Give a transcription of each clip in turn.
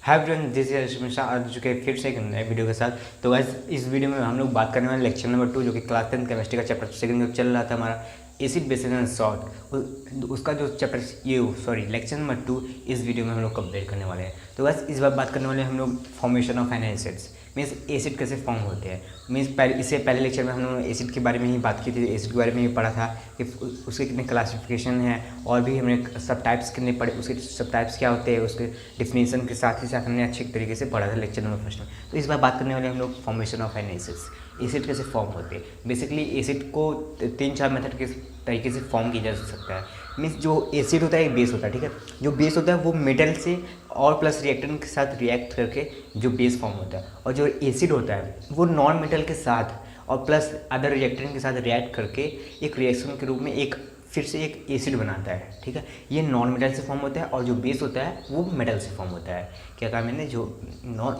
Hi everyone, this is हमेशा आ चुके हैं फिर से एक नए वीडियो के साथ। तो गाइस इस वीडियो में हम लोग बात करने वाले लेक्चर नंबर 2 जो कि क्लास 10 केमिस्ट्री का चैप्टर सेकंड जो चल रहा था हमारा एसिड बेसिस एंड सॉल्ट, उसका जो चैप्टर लेक्चर नंबर 2 इस वीडियो में हम लोग कंप्लीट करने वाले हैं। तो गाइस इस बार बात करने वाले हैं हम लोग formation of an acids, means acid कैसे फॉर्म होते हैं। मीन्स इससे पहले लेक्चर में हम लोगों ने एसिड के बारे में ही बात की थी, एसिड के बारे में ही पढ़ा था कि उसके कितने क्लासिफिकेशन हैं और भी हमने सब टाइप्स कितने पढ़े, उसके सब टाइप्स क्या होते हैं, उसके डिफिनेशन के साथ ही साथ हमने अच्छे तरीके से पढ़ा था लेक्चर नंबर फर्स्ट में। तो इस बार बात करने वाले हम लोग formation of an acids, acid कैसे फॉर्म होते हैं। बेसिकली एसिड को 3-4 मेथड के तरीके से फॉर्म किया जा सकता है। मीन्स जो एसिड होता है एक बेस होता है, ठीक है। जो बेस होता है वो मेटल से और प्लस रिएक्टेंट के साथ रिएक्ट करके जो बेस फॉर्म होता है, और जो एसिड होता है वो नॉन मेटल के साथ और प्लस अदर रिएक्टेंट के साथ रिएक्ट करके एक रिएक्शन के रूप में एक फिर से एक एसिड बनाता है, ठीक है। ये नॉन मेटल से फॉर्म होता है और जो बेस होता है वो मेटल से फॉर्म होता है। क्या कहा मैंने, जो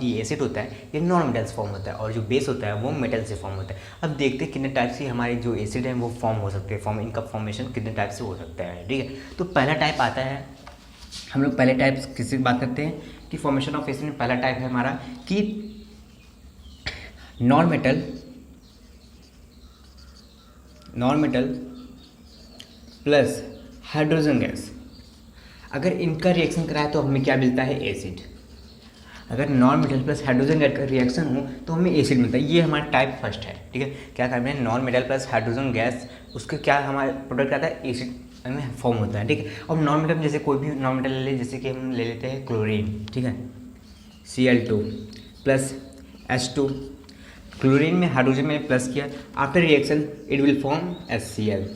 ये एसिड होता है ये नॉन मेटल से फॉर्म होता है और जो बेस होता है वो मेटल से फॉर्म होता है। अब देखते हैं कितने टाइप से हमारे जो एसिड हैं वो फॉर्म हो सकते हैं, इनका फॉर्मेशन कितने टाइप से हो सकता है, ठीक है। तो पहला टाइप आता है, हम लोग पहले टाइप किसी बात करते हैं कि फॉर्मेशन ऑफ एसिड में पहला टाइप है हमारा कि non metal plus hydrogen gas, अगर इनका रिएक्शन कराए तो हमें क्या मिलता है, एसिड। अगर non metal plus hydrogen gas का रिएक्शन हो तो हमें एसिड मिलता है। ये हमारा टाइप फर्स्ट है, ठीक है। क्या करना है, non metal plus hydrogen gas, उसके क्या हमारा प्रोडक्ट आता है, एसिड में फॉर्म होता है, ठीक है। और नॉन मेटल जैसे कोई भी नॉन मेटल ले, जैसे कि हम ले लेते हैं क्लोरीन, ठीक है, Cl2 प्लस H2, क्लोरीन में हाइड्रोजन में प्लस किया, after reaction it will form HCl,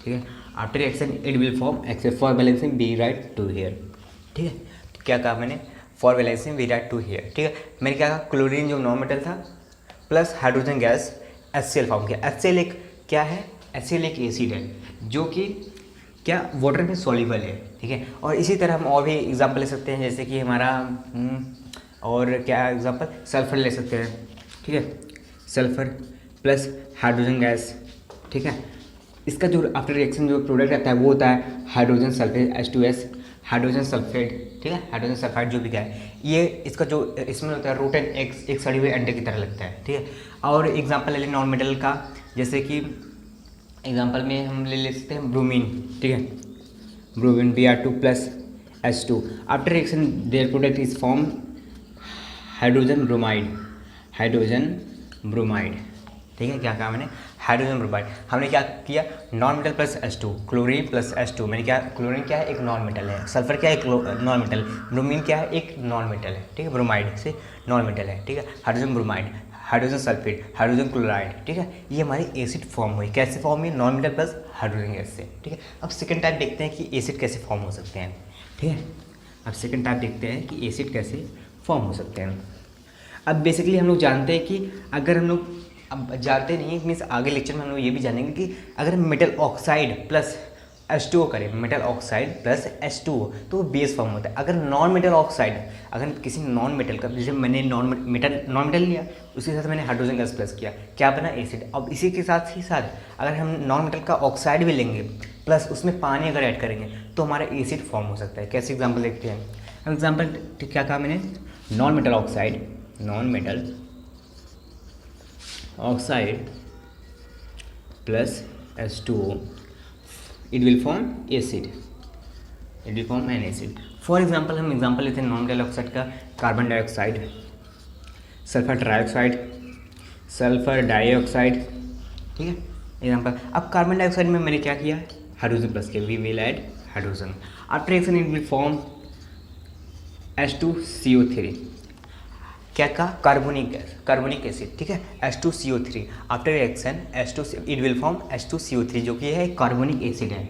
ठीक है। After reaction it will form except for balancing we write two here, ठीक है। तो क्या कहा मैंने, for balancing we write two here, ठीक है। मैंने क्या कहा, क्लोरीन जो नॉन मेटल था plus hydrogen gas HCl form किया। HCl एक क्या है, HCl एक एसिड है जो कि क्या वाटर में सॉल्युबल है, ठीक है। और इसी तरह हम और भी एग्जांपल ले सकते हैं, जैसे कि हमारा और क्या एग्जांपल, सल्फर ले सकते हैं, ठीक है। सल्फर प्लस हाइड्रोजन गैस, ठीक है। इसका जो आफ्टर रिएक्शन जो प्रोडक्ट आता है वो होता है hydrogen sulphate H2S, hydrogen sulphate, ठीक है। हाइड्रोजन सल्फाइड जो भी क्या है, ये इसका जो इसमें होता है रोटेन एक सड़ी हुए अंडे की तरह लगता है, ठीक है। और एग्जांपल ले लें नॉन मेटल का, जैसे कि एग्जांपल में हम ले सकते हैं ब्रोमीन, ठीक है। Bromine Br2 plus H2, after reaction their product is form hydrogen bromide, ठीक है। क्या कहा मैंने, हाइड्रोजन ब्रोमाइड। हमने क्या किया, non metal plus H2, chlorine plus H2, मैंने क्या, क्लोरीन क्या है, एक नॉन मेटल है, सल्फर क्या है, एक नॉन मेटल, ब्रोमीन क्या है, एक नॉन मेटल है, ठीक है। ब्रोमाइड से नॉन मेटल है, ठीक है। Hydrogen bromide, hydrogen sulphate, hydrogen chloride, ठीक है। ये हमारी एसिड फॉर्म हुई, कैसे फॉर्म हुई, non metal plus hydrogen gas से, ठीक है। अब सेकंड टाइप देखते हैं कि एसिड कैसे फॉर्म हो सकते हैं, ठीक है। अब सेकंड टाइप देखते हैं कि एसिड कैसे फॉर्म हो सकते हैं। अब बेसिकली हम लोग जानते हैं कि अगर हम लोग, अब जानते नहीं मीन्स आगे लेक्चर में हम लोग ये भी जानेंगे कि अगर मेटल ऑक्साइड प्लस H2O करें, मेटल ऑक्साइड प्लस H2O तो वो बेस फॉर्म होता है। अगर नॉन मेटल ऑक्साइड, अगर किसी नॉन मेटल का, जैसे मैंने नॉन मेटल लिया, उसके साथ मैंने हाइड्रोजन गैस प्लस किया, क्या बना, एसिड। अब इसी के साथ ही साथ अगर हम नॉन मेटल का ऑक्साइड भी लेंगे प्लस उसमें पानी अगर ऐड करेंगे तो हमारा एसिड फॉर्म हो सकता है। कैसे एग्जाम्पल देखते हैं, एग्जाम्पल क्या कहा मैंने, non metal oxide plus H2O, it will form acid, it will form an acid। For example हम एग्जाम्पल लेते हैं नॉन मेटल ऑक्साइड का, कार्बन डाइऑक्साइड, सल्फर डाइऑक्साइड, ठीक है। एग्जाम्पल, अब कार्बन डाइऑक्साइड में मैंने क्या किया, हाइड्रोजन प्लस किया, we will add hydrogen, after reaction it will form H2CO3, क्या का, कार्बोनिक एसिड, ठीक है, H2CO3, after reaction it will form H2CO3 जो कि है कार्बोनिक एसिड है,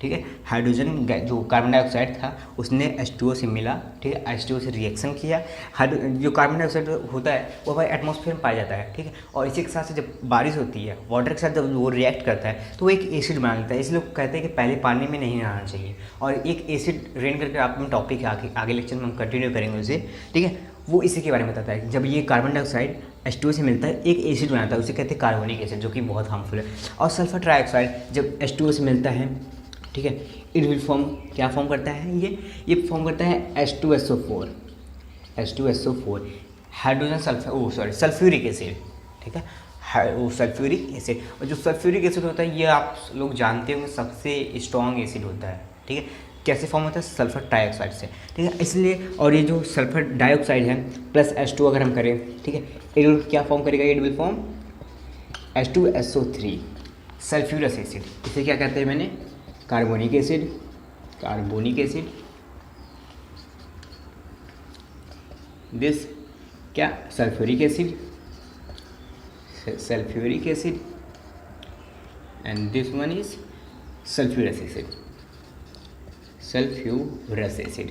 ठीक है। हाइड्रोजन जो कार्बन डाइऑक्साइड था उसने H2O से मिला, ठीक है, H2O से रिएक्शन किया। जो कार्बन डाइऑक्साइड होता है वो भाई एटमॉस्फेयर में पाया जाता है, ठीक है। और इसी के साथ से जब बारिश होती है, वाटर के साथ जब वो रिएक्ट करता है तो वो एक एसिड बना लेता है। इसलिए लोग कहते हैं कि पहले पानी में नहीं नहाना चाहिए। और एक एसिड रेन करके आप में टॉपिक आगे लेक्चर में हम कंटिन्यू करेंगे उसे, ठीक है। वो इसी के बारे में बताता है, जब ये कार्बन डाइऑक्साइड H2O से मिलता है एक एसिड बनाता है, उसे कहते हैं कार्बोनिक एसिड, जो कि बहुत हार्मफुल है। और सल्फर ट्राइऑक्साइड जब H2O से मिलता है, ठीक है, इट विल फॉर्म, क्या फॉर्म करता है, ये फॉर्म करता है H2SO4, H2SO4 hydrogen sulphuric acid, ठीक है, वो सल्फ्यूरिक एसिड। और जो सल्फ्यूरिक एसिड होता है ये आप लोग जानते होंगे सबसे स्ट्रॉन्ग एसिड होता है, ठीक है। कैसे फॉर्म होता है? सल्फर डाइऑक्साइड से, ठीक है। इसलिए और ये जो सल्फर डाइऑक्साइड है प्लस H2 अगर हम करें, ठीक है, ये क्या फॉर्म करेगा? It will form H2SO3 sulphurous acid. इसे क्या कहते हैं? मैंने कार्बोनिक एसिड, दिस क्या? Sulphuric acid and this one is sulphurous acid.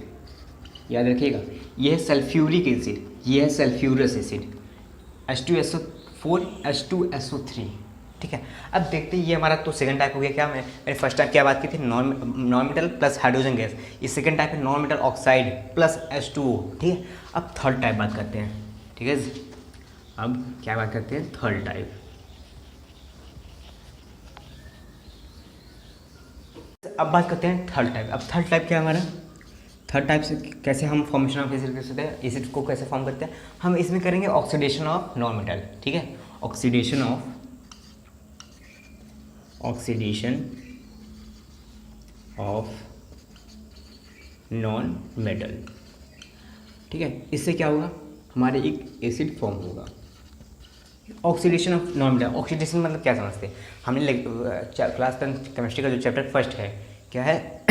याद रखिएगा, यह है सल्फ्यूरिक एसिड, यह है सल्फ्यूरस एसिड, H2SO4 H2SO3, ठीक है। अब देखते हैं, ये हमारा तो सेकंड टाइप हो गया। क्या मैंने फर्स्ट टाइप क्या बात की थी? Non metal plus hydrogen gas. ये सेकंड टाइप है non metal oxide plus H2O, ठीक है। अब थर्ड टाइप बात करते हैं, ठीक है। अब क्या बात करते हैं? Third type. अब बात करते हैं थर्ड टाइप। अब थर्ड टाइप क्या है हमारा? थर्ड टाइप से कैसे हम फॉर्मेशन ऑफ एसिड कर सकते हैं? एसिड को कैसे फॉर्म करते हैं? हम इसमें करेंगे ऑक्सीडेशन ऑफ नॉन मेटल, ठीक है। ऑक्सीडेशन ऑफ नॉन मेटल, ठीक है। इससे क्या होगा? हमारे एक एसिड फॉर्म होगा। Oxidation of non metal, oxidation मतलब क्या समझते हैं? हमने क्लास 10 केमिस्ट्री का जो चैप्टर फर्स्ट है, क्या है?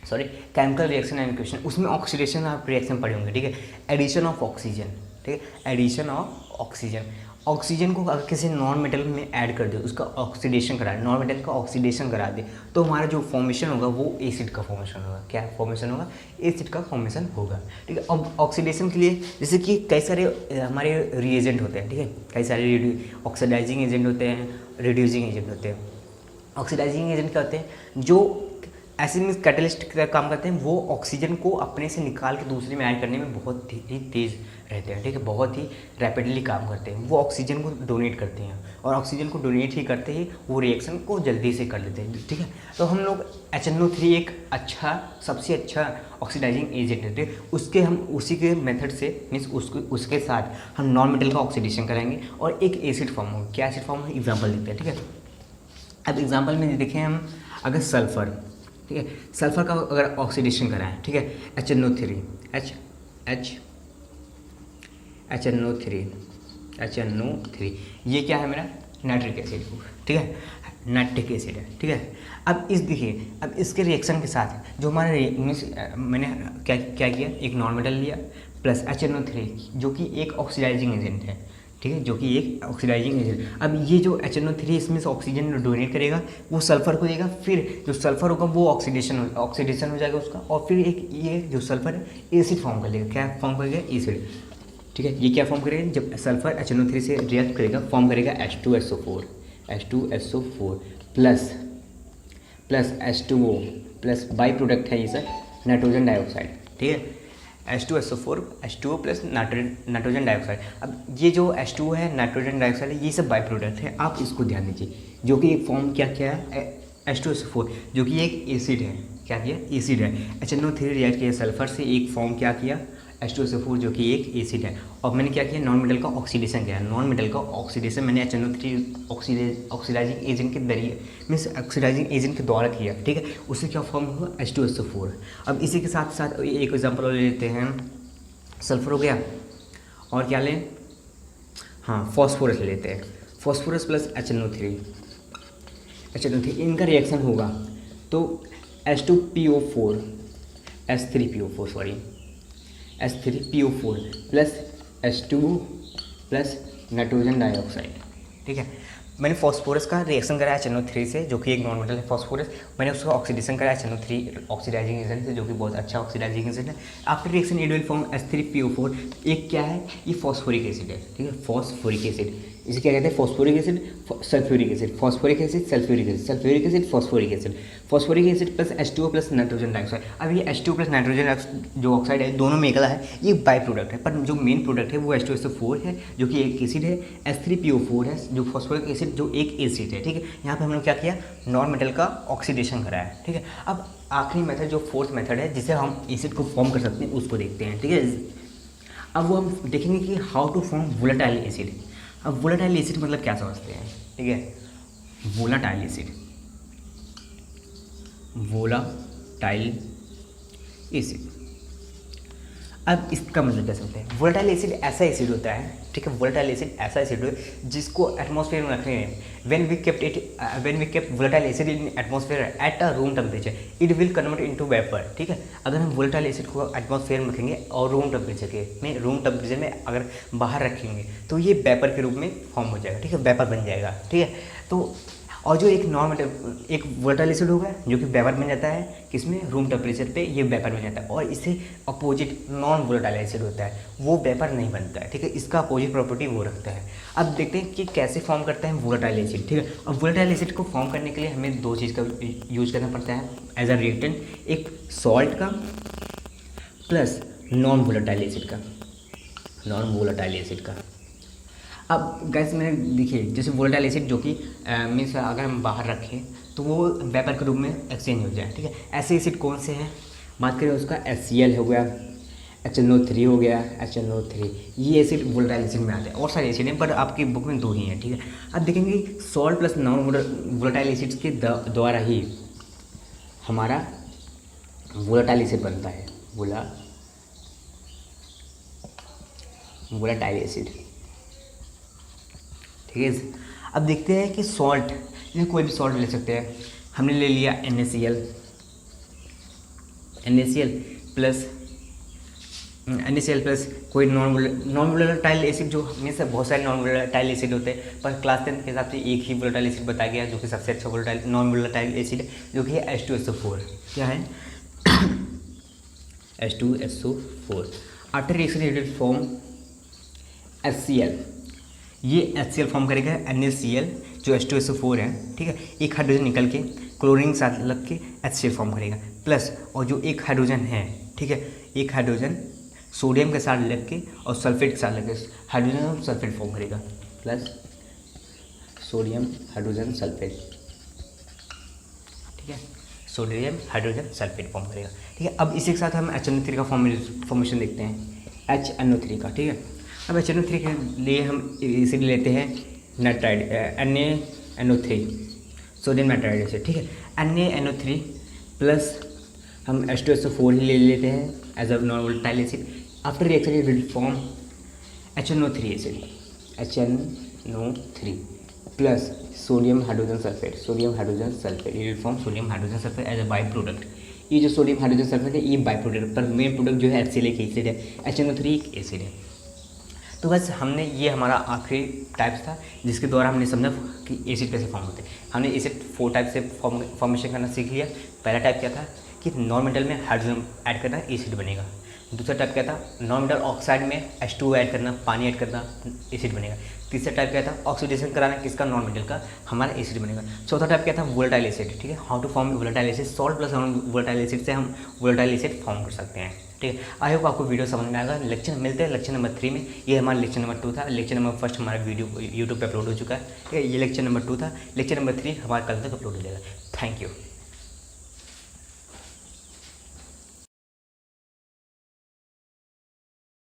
Sorry, chemical reaction and equation, उसमें ऑक्सीडेशन आप रिएक्शन पढ़े होंगे, ठीक है। एडिशन ऑफ ऑक्सीजन, ठीक है, एडिशन ऑफ ऑक्सीजन को अगर किसी नॉन मेटल में ऐड कर दे, उसका ऑक्सीडेशन करा दे, नॉन मेटल का ऑक्सीडेशन करा दे, तो हमारा जो फॉर्मेशन होगा वो एसिड का फॉर्मेशन होगा। क्या फॉर्मेशन होगा? एसिड का फॉर्मेशन होगा, ठीक है। अब ऑक्सीडेशन के लिए जैसे कि कई सारे हमारे रिएजेंट होते हैं, ठीक है, कई सारे ऑक्सीडाइजिंग एजेंट होते हैं, रिड्यूसिंग एजेंट होते हैं। ऑक्सीडाइजिंग एजेंट क्या होते हैं? जो ऐसे में कैटलिस्ट का काम करते हैं, वो ऑक्सीजन को अपने से निकाल के दूसरे में ऐड करने में बहुत ही तेज़ रहते हैं, ठीक है, बहुत ही रैपिडली काम करते हैं। वो ऑक्सीजन को डोनेट करते हैं, और ऑक्सीजन को डोनेट ही करते ही वो रिएक्शन को जल्दी से कर लेते हैं, ठीक है। तो हम लोग HNO3 एक सबसे अच्छा ऑक्सीडाइजिंग एजेंट है, ठीक है। उसके हम उसी के मेथड से मीन्स उसके साथ हम नॉन मेटल का ऑक्सीडेशन कराएंगे और एक एसिड फॉर्म होगा। क्या एसिड फॉर्म है? एग्जाम्पल देखते हैं, ठीक है। अब एग्जाम्पल में देखें हम, अगर सल्फर, ठीक है, सल्फर का अगर ऑक्सीडेशन कराएं, ठीक है, HNO3, ये क्या है मेरा? नाइट्रिक एसिड, ठीक है, नाइट्रिक एसिड है, ठीक है। अब देखिए, अब इसके रिएक्शन के साथ जो हमारे मीन्स मैंने क्या किया? एक नॉन मेटल लिया प्लस HNO3 जो कि एक ऑक्सीडाइजिंग एजेंट है, ठीक है, जो कि एक ऑक्सीडाइजिंग एजेंट। अब ये जो HNO3 इसमें से ऑक्सीजन डोनेट करेगा, वो सल्फर को देगा, फिर जो सल्फर होगा वो ऑक्सीडेशन हो जाएगा उसका, और फिर एक ये जो सल्फर है एसिड फॉर्म कर लेगा। क्या फॉर्म करेगा? एसिड, ठीक है। ये क्या फॉर्म करेगा? जब सल्फर HNO3 से रिएक्ट करेगा, फॉर्म करेगा H2SO4 plus H2O plus by product है ये सर नाइट्रोजन डाइऑक्साइड, ठीक है। H2SO4 H2O plus nitrogen dioxide. अब ये जो H2O है, नाइट्रोजन डाइऑक्साइड है, ये सब बाई प्रोडक्ट है, आप इसको ध्यान दीजिए। जो कि एक फॉर्म क्या है? H2SO4 जो कि एक एसिड है। क्या किया? एसिड है। HNO3 रिएक्ट किया सल्फर से, एक फॉर्म क्या किया? H2SO4 जो कि एक एसिड है। और मैंने क्या किया? नॉन मेटल का ऑक्सीडेशन किया। नॉन मेटल का ऑक्सीडेशन मैंने HNO3 ऑक्सीडाइजिंग एजेंट के जरिए मीन्स ऑक्सीडाइजिंग एजेंट के द्वारा किया, ठीक है। उससे क्या फॉर्म हुआ? H2SO4। अब इसी के साथ साथ एक एग्जाम्पल और लेते हैं, सल्फर हो गया, और क्या लें? हाँ, फॉस्फोरस ले लेते हैं। फॉस्फोरस प्लस HNO3, इनका रिएक्शन होगा तो H3PO4 plus H2O plus nitrogen dioxide, ठीक है। मैंने फॉस्फोरस का रिएक्शन कराया HNO3 से, जो कि एक नॉन मेटल है फॉस्फोरस। मैंने उसका ऑक्सीडेशन कराया HNO3 ऑक्सीडाइजिंग एजेंट से, जो कि बहुत अच्छा ऑक्सीडाइजिंग एजेंट है। After reaction it will form H3PO4। एक क्या है? ये फॉस्फोरिक एसिड है, ठीक है, फॉस्फोरिक एसिड। इसे क्या कहते हैं? Phosphoric acid, sulphuric acid, phosphoric acid, sulphuric acid, sulphuric acid, phosphoric acid, phosphoric acid plus H2O plus nitrogen dioxide. अब ये H2O प्लस नाइट्रोजन जो ऑक्साइड है, दोनों में निकला है, ये बाई प्रोडक्ट है, पर जो मेन प्रोडक्ट है वो H2SO4 है, जो कि एक एसिड है। H3PO4 है, जो फॉस्फोरिक एसिड, जो एक एसिड है, ठीक है। यहाँ पे हम लोग क्या किया? नॉन मेटल का ऑक्सीडेशन कराया, ठीक है। अब आखिरी मेथड जो फोर्थ मेथड है, जिसे हम एसिड को फॉर्म कर सकते हैं, उसको देखते हैं, ठीक है। अब वो हम देखेंगे कि how to form volatile acid. अब वोलेटाइल एसिड मतलब क्या समझते हैं, ठीक है। वोलेटाइल एसिड, वोलेटाइल एसिड, अब इसका मतलब क्या समझते हैं। वोलेटाइल एसिड ऐसा एसिड होता है, ठीक है। वोलेटाइल एसिड ऐसा एसिड होता है जिसको एटमॉस्फेयर में रखने when we kept volatile acid in atmosphere at a room temperature it will convert into vapour, ठीक है। अगर हम वोलेटाइल एसिड को एटमॉस्फेयर में रखेंगे और रूम टेम्परेचर में अगर बाहर रखेंगे तो ये वेपर के रूप में फॉर्म हो जाएगा, ठीक है, वेपर बन जाएगा, ठीक है। तो और जो एक एक वोलेटाइल एसिड होगा जो कि वेपर बन जाता है किसमें, रूम टेम्परेचर पे ये वेपर बन जाता है। और इससे अपोजिट नॉन वोलेटाइल एसिड होता है, वो वेपर नहीं बनता है, ठीक है। इसका अपोजिट प्रॉपर्टी वो रखता है। अब देखते हैं कि कैसे फॉर्म करता है वोलेटाइल एसिड, ठीक है। अब वोलेटाइल एसिड को फॉर्म करने के लिए हमें दो चीज़ का यूज करना पड़ता है एज अ रिएक्टेंट, एक सॉल्ट का प्लस नॉन वोलेटाइल एसिड का, नॉन वोलेटाइल एसिड का। अब गैस मैंने देखिए जैसे वोलेटाइल एसिड जो कि मीन्स अगर हम बाहर रखें तो वो वेपर के रूप में एक्सचेंज हो जाए, ठीक है। ऐसे एसिड कौन से हैं, बात करें उसका HCl हो गया, HNO3 हो गया, HNO3, ये एसिड वोलेटाइल एसिड में आते हैं। और सारे एसिड हैं पर आपकी बुक में दो ही हैं, ठीक है। अब देखेंगे salt plus non volatile acids के द्वारा ही हमारा वोलेटाइल एसिड बनता है, वोलेटाइल एसिड, ठीक है। अब देखते हैं कि सॉल्ट, जैसे कोई भी सॉल्ट ले सकते हैं। हमने ले लिया NaCl प्लस कोई नॉन वोलेटाइल एसिड, जो हमें से बहुत सारे नॉन वोलेटाइल एसिड होते हैं पर क्लास 10 के हिसाब से एक ही वोलेटाइल एसिड बताया गया जो कि सबसे अच्छा वोलेटाइल नॉन वोलेटाइल एसिड जो कि है H2SO4। क्या है H2SO4। After reaction it will form HCl, ये HCl फॉर्म करेगा NaCl जो H2SO4 है, ठीक है। एक हाइड्रोजन निकल के क्लोरीन के साथ लग के HCl फॉर्म करेगा प्लस, और जो एक हाइड्रोजन है, ठीक है, एक हाइड्रोजन सोडियम के साथ लग के और सल्फेट के साथ लग के हाइड्रोजन और सल्फेट फॉर्म करेगा प्लस सोडियम हाइड्रोजन सल्फेट, ठीक है, सोडियम हाइड्रोजन सल्फेट फॉर्म करेगा, ठीक है। अब इसी के साथ हम HNO3 का फॉर्मेशन देखते हैं, HNO3 का, ठीक है। अब HNO3 के लिए हम इसे लेते हैं nitride NaNO3 sodium nitride acid, ठीक है। NaNO3 प्लस हम H2SO4 ही ले लेते हैं as a non volatile acid. After reaction it will form HNO3 acid, HNO3 plus sodium hydrogen sulphate, it will form sodium hydrogen sulphate as a by product. ये जो sodium hydrogen sulphate है ये by product, पर main product जो है HCl एक acid है, HNO3 एक एसिड है। तो बस हमने ये हमारा आखिरी टाइप्स था जिसके द्वारा हमने समझा कि एसिड कैसे फॉर्म होते हैं। हमने एसिड 4 टाइप से फॉर्मेशन करना सीख लिया। पहला टाइप क्या था कि नॉन मेटल में हाइड्रोजन ऐड करना एसिड बनेगा। दूसरा टाइप क्या था, नॉन मेटल ऑक्साइड में H2O ऐड करना, पानी ऐड करना, एसिड बनेगा। तीसरा टाइप क्या था, ऑक्सीडेशन कराना किसका, नॉन मेटल का, हमारा एसिड बनेगा। चौथा टाइप क्या था, वोलेटाइल एसिड, ठीक है। How to form volatile acid, salt plus volatile acid से हम वोलेटाइल एसिड फॉर्म कर सकते हैं, ठीक है। आई होप आपको वीडियो समझ में आएगा। लेक्चर मिलते हैं लेक्चर नंबर 3 में। ये हमारा लेक्चर नंबर 2 था। लेक्चर नंबर 1 हमारा वीडियो यूट्यूब पे अपलोड हो चुका है, ठीक है। ये लेक्चर नंबर 2 था। लेक्चर नंबर 3 हमारा कल तक अपलोड हो जाएगा। Thank you.